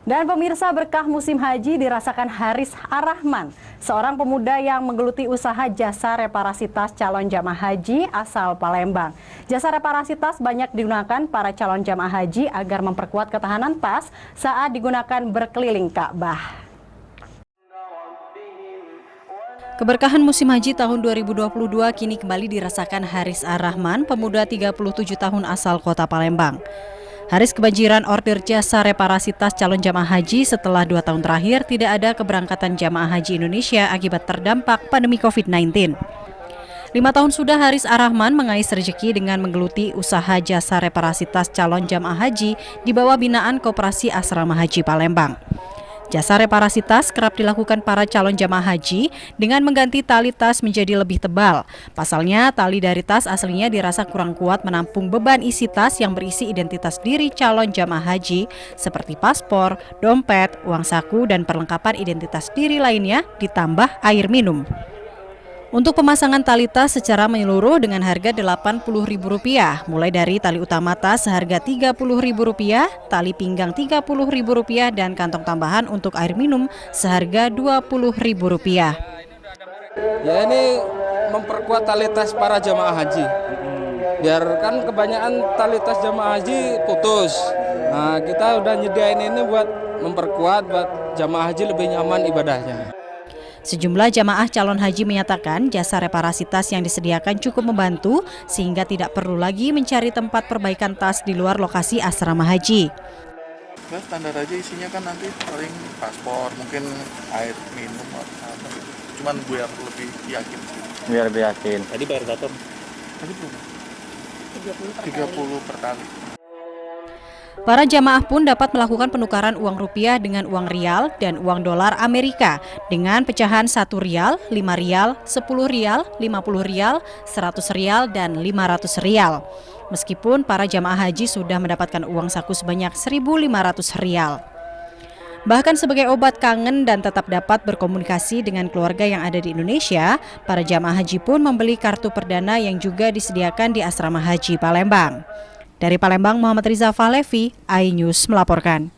Dan pemirsa, berkah musim haji dirasakan Haris Ar-Rahman, seorang pemuda yang menggeluti usaha jasa reparasi tas calon jamaah haji asal Palembang. Jasa reparasi tas banyak digunakan para calon jamaah haji agar memperkuat ketahanan tas saat digunakan berkeliling Ka'bah. Keberkahan musim haji tahun 2022 kini kembali dirasakan Haris Ar-Rahman, pemuda 37 tahun asal kota Palembang. Haris kebanjiran order jasa reparasi tas calon jamaah haji setelah 2 tahun terakhir tidak ada keberangkatan jamaah haji Indonesia akibat terdampak pandemi COVID-19. 5 tahun sudah Haris Ar-Rahman mengais rezeki dengan menggeluti usaha jasa reparasi tas calon jamaah haji di bawah binaan Koperasi Asrama Haji Palembang. Jasa reparasi tas kerap dilakukan para calon jamaah haji dengan mengganti tali tas menjadi lebih tebal. Pasalnya, tali dari tas aslinya dirasa kurang kuat menampung beban isi tas yang berisi identitas diri calon jamaah haji seperti paspor, dompet, uang saku, dan perlengkapan identitas diri lainnya ditambah air minum. Untuk pemasangan tali tas secara menyeluruh dengan harga Rp80.000, mulai dari tali utama tas seharga Rp30.000, tali pinggang Rp30.000, dan kantong tambahan untuk air minum seharga Rp20.000. Ya, ini memperkuat tali tas para jamaah haji. Biar kan kebanyakan tali tas jamaah haji putus. Nah, kita udah nyediain ini buat memperkuat buat jamaah haji lebih nyaman ibadahnya. Sejumlah jamaah calon haji menyatakan jasa reparasi tas yang disediakan cukup membantu sehingga tidak perlu lagi mencari tempat perbaikan tas di luar lokasi asrama haji. Ya, standar aja isinya kan nanti paling paspor, mungkin air minum atau apa gitu. Cuman biar lebih yakin sih. Biar lebih yakin. Tadi bayar berapa? Tadi belum. 30 per kali. Para jamaah pun dapat melakukan penukaran uang rupiah dengan uang rial dan uang dolar Amerika dengan pecahan 1 rial, 5 rial, 10 rial, 50 rial, 100 rial, dan 500 rial. Meskipun para jamaah haji sudah mendapatkan uang saku sebanyak 1.500 rial. Bahkan sebagai obat kangen dan tetap dapat berkomunikasi dengan keluarga yang ada di Indonesia, para jamaah haji pun membeli kartu perdana yang juga disediakan di Asrama Haji Palembang. Dari Palembang, Muhammad Riza Falevi, iNews melaporkan.